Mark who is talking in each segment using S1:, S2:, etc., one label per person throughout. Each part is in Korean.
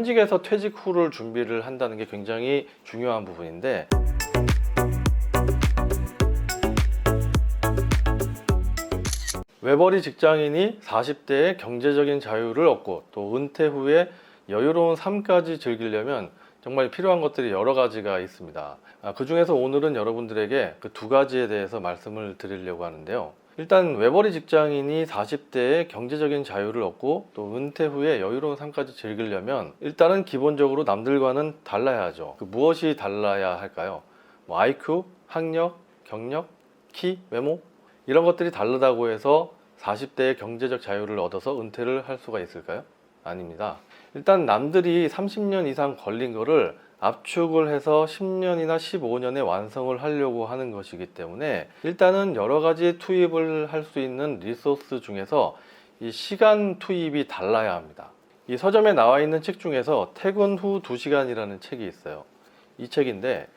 S1: 현직에서 퇴직 후를 준비를 한다는 게 굉장히 중요한 부분인데, 외벌이 직장인이 40대에 경제적인 자유를 얻고 또 은퇴 후에 여유로운 삶까지 즐기려면 정말 필요한 것들이 여러 가지가 있습니다. 그 중에서 오늘은 여러분들에게 그 두 가지에 대해서 말씀을 드리려고 하는데요. 일단 외벌이 직장인이 40대에 경제적인 자유를 얻고 또 은퇴 후에 여유로운 삶까지 즐기려면 일단은 기본적으로 남들과는 달라야죠. 무엇이 달라야 할까요? IQ, 학력, 경력, 키, 외모 이런 것들이 다르다고 해서 40대에 경제적 자유를 얻어서 은퇴를 할 수가 있을까요? 아닙니다. 일단 남들이 30년 이상 걸린 거를 압축을 해서 10년이나 15년에 완성을 하려고 하는 것이기 때문에 일단은 여러 가지 투입을 할 수 있는 리소스 중에서 이 시간 투입이 달라야 합니다. 이 서점에 나와 있는 책 중에서 퇴근 후 2시간이라는 책이 있어요. 이 책인데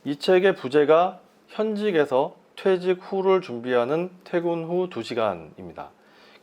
S1: 이 책의 부제가 현직에서 퇴직 후를 준비하는 퇴근 후 2시간입니다.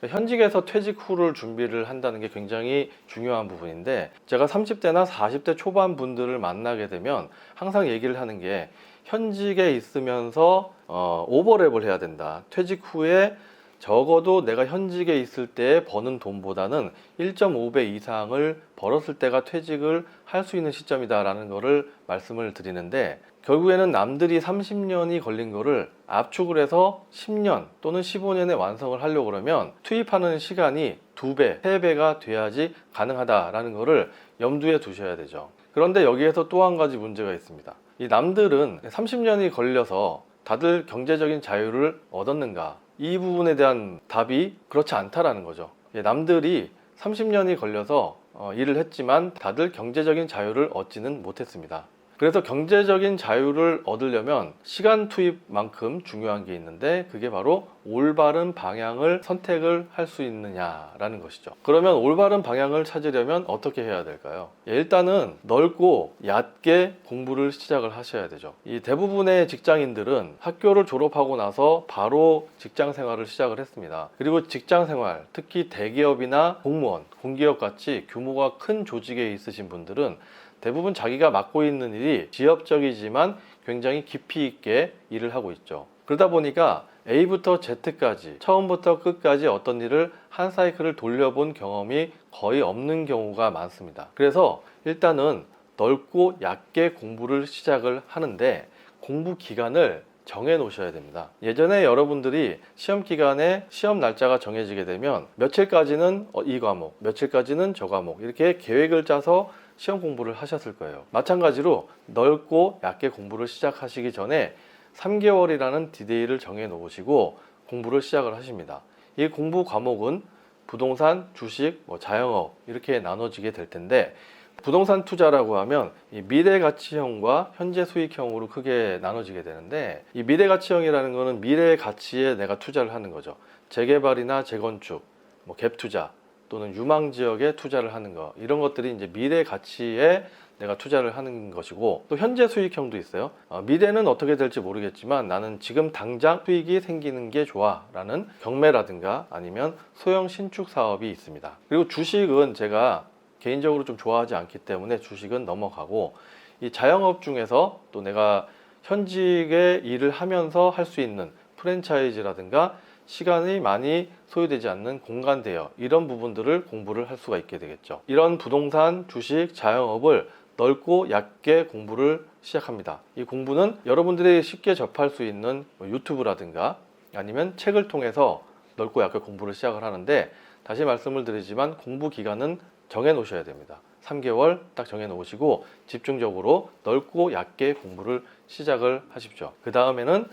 S1: 현직에서 퇴직 후를 준비를 한다는 게 굉장히 중요한 부분인데, 제가 30대나 40대 초반 분들을 만나게 되면 항상 얘기를 하는 게 현직에 있으면서 오버랩을 해야 된다. 퇴직 후에 적어도 내가 현직에 있을 때 버는 돈보다는 1.5배 이상을 벌었을 때가 퇴직을 할 수 있는 시점이다 라는 거를 말씀을 드리는데, 결국에는 남들이 30년이 걸린 거를 압축을 해서 10년 또는 15년에 완성을 하려고 그러면 투입하는 시간이 2배, 3배가 돼야지 가능하다라는 거를 염두에 두셔야 되죠. 그런데 여기에서 또 한 가지 문제가 있습니다. 이 남들은 30년이 걸려서 다들 경제적인 자유를 얻었는가? 이 부분에 대한 답이 그렇지 않다라는 거죠. 남들이 30년이 걸려서 일을 했지만 다들 경제적인 자유를 얻지는 못했습니다. 그래서 경제적인 자유를 얻으려면 시간 투입만큼 중요한 게 있는데, 그게 바로 올바른 방향을 선택을 할 수 있느냐라는 것이죠. 그러면 올바른 방향을 찾으려면 어떻게 해야 될까요? 일단은 넓고 얕게 공부를 시작을 하셔야 되죠. 이 대부분의 직장인들은 학교를 졸업하고 나서 바로 직장 생활을 시작을 했습니다. 그리고 직장 생활, 특히 대기업이나 공무원, 공기업 같이 규모가 큰 조직에 있으신 분들은 대부분 자기가 맡고 있는 일이 지엽적이지만 굉장히 깊이 있게 일을 하고 있죠. 그러다 보니까 A부터 Z까지 처음부터 끝까지 어떤 일을 한 사이클을 돌려본 경험이 거의 없는 경우가 많습니다. 그래서 일단은 넓고 얕게 공부를 시작을 하는데 공부 기간을 정해 놓으셔야 됩니다. 예전에 여러분들이 시험 기간에 시험 날짜가 정해지게 되면 며칠까지는 이 과목, 며칠까지는 저 과목 이렇게 계획을 짜서 시험 공부를 하셨을 거예요. 마찬가지로 넓고 얕게 공부를 시작하시기 전에 3개월이라는 디데이를 정해 놓으시고 공부를 시작을 하십니다. 이 공부 과목은 부동산, 주식, 자영업 이렇게 나눠지게 될 텐데, 부동산 투자라고 하면 이 미래가치형과 현재 수익형으로 크게 나눠지게 되는데, 이 미래가치형이라는 거는 미래의 가치에 내가 투자를 하는 거죠. 재개발이나 재건축, 갭 투자 또는 유망 지역에 투자를 하는 거, 이런 것들이 이제 미래 가치에 내가 투자를 하는 것이고, 또 현재 수익형도 있어요. 미래는 어떻게 될지 모르겠지만 나는 지금 당장 수익이 생기는 게 좋아 라는 경매라든가 아니면 소형 신축 사업이 있습니다. 그리고 주식은 제가 개인적으로 좀 좋아하지 않기 때문에 주식은 넘어가고, 이 자영업 중에서 또 내가 현직에 일을 하면서 할 수 있는 프랜차이즈라든가 시간이 많이 소요되지 않는 공간 대여, 이런 부분들을 공부를 할 수가 있게 되겠죠. 이런 부동산, 주식, 자영업을 넓고 얕게 공부를 시작합니다. 이 공부는 여러분들이 쉽게 접할 수 있는 유튜브라든가 아니면 책을 통해서 넓고 얕게 공부를 시작을 하는데, 다시 말씀을 드리지만 공부 기간은 정해 놓으셔야 됩니다. 3개월 딱 정해 놓으시고 집중적으로 넓고 얕게 공부를 시작을 하십시오. 그 다음에는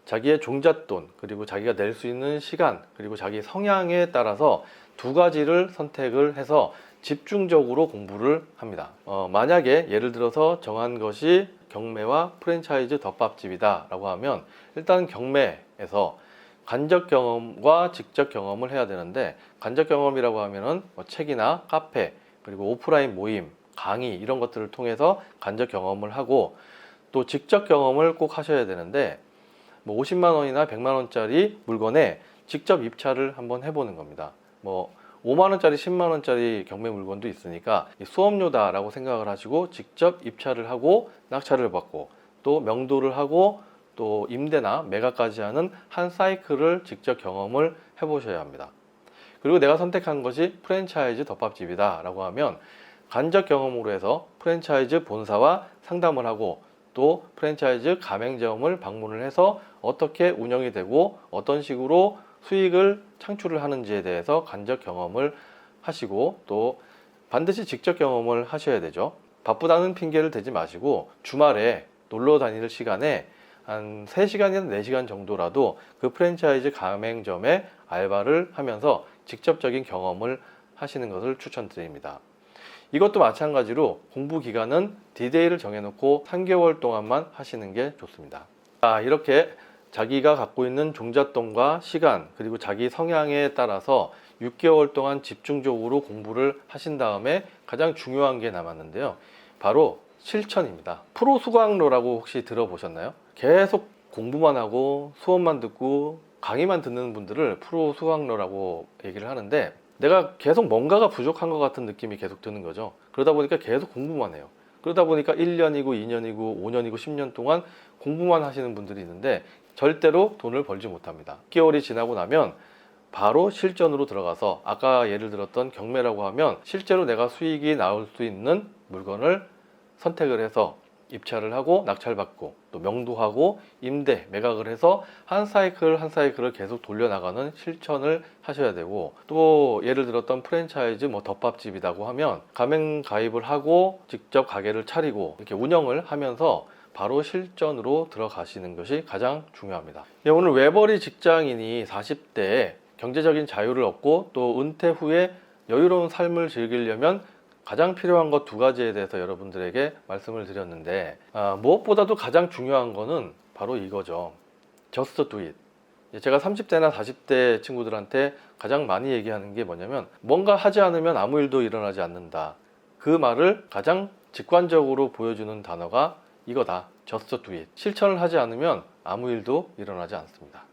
S1: 자기의 종잣돈, 그리고 자기가 낼 수 있는 시간, 그리고 자기 성향에 따라서 두 가지를 선택을 해서 집중적으로 공부를 합니다. 만약에 예를 들어서 정한 것이 경매와 프랜차이즈 덮밥집이다 라고 하면, 일단 경매에서 간접 경험과 직접 경험을 해야 되는데, 간접 경험이라고 하면은 책이나 카페, 그리고 오프라인 모임, 강의 이런 것들을 통해서 간접 경험을 하고, 또 직접 경험을 꼭 하셔야 되는데 50만 원이나 100만 원짜리 물건에 직접 입찰을 한번 해보는 겁니다. 5만 원짜리 10만 원짜리 경매 물건도 있으니까 수업료다라고 생각을 하시고 직접 입찰을 하고 낙찰을 받고 또 명도를 하고 또 임대나 매각까지 하는 한 사이클을 직접 경험을 해보셔야 합니다. 그리고 내가 선택한 것이 프랜차이즈 덮밥집이다 라고 하면 간접 경험으로 해서 프랜차이즈 본사와 상담을 하고 또 프랜차이즈 가맹점을 방문을 해서 어떻게 운영이 되고 어떤 식으로 수익을 창출을 하는지에 대해서 간접 경험을 하시고 또 반드시 직접 경험을 하셔야 되죠. 바쁘다는 핑계를 대지 마시고 주말에 놀러 다닐 시간에 한 3시간이나 4시간 정도라도 그 프랜차이즈 가맹점에 알바를 하면서 직접적인 경험을 하시는 것을 추천드립니다. 이것도 마찬가지로 공부 기간은 디데이를 정해놓고 3개월 동안만 하시는 게 좋습니다. 이렇게 자기가 갖고 있는 종잣돈과 시간 그리고 자기 성향에 따라서 6개월 동안 집중적으로 공부를 하신 다음에 가장 중요한 게 남았는데요. 바로 실천입니다. 프로 수강로라고 혹시 들어보셨나요? 계속 공부만 하고 수업만 듣고 강의만 듣는 분들을 프로 수강로라고 얘기를 하는데 내가 계속 뭔가가 부족한 것 같은 느낌이 계속 드는 거죠. 그러다 보니까 계속 공부만 해요. 그러다 보니까 1년이고 2년이고 5년이고 10년 동안 공부만 하시는 분들이 있는데 절대로 돈을 벌지 못합니다. 6개월이 지나고 나면 바로 실전으로 들어가서 아까 예를 들었던 경매라고 하면 실제로 내가 수익이 나올 수 있는 물건을 선택을 해서 입찰을 하고 낙찰받고 또 명도하고 임대, 매각을 해서 한 사이클 한 사이클을 계속 돌려나가는 실천을 하셔야 되고 또 예를 들었던 프랜차이즈 덮밥집이라고 하면 가맹 가입을 하고 직접 가게를 차리고 이렇게 운영을 하면서 바로 실전으로 들어가시는 것이 가장 중요합니다. 오늘 외벌이 직장인이 40대에 경제적인 자유를 얻고 또 은퇴 후에 여유로운 삶을 즐기려면 가장 필요한 것 2가지에 대해서 여러분들에게 말씀을 드렸는데 무엇보다도 가장 중요한 거는 바로 이거죠. Just do it. 제가 30대나 40대 친구들한테 가장 많이 얘기하는 게 뭐냐면 뭔가 하지 않으면 아무 일도 일어나지 않는다. 그 말을 가장 직관적으로 보여주는 단어가 이거다. Just do it. 실천을 하지 않으면 아무 일도 일어나지 않습니다.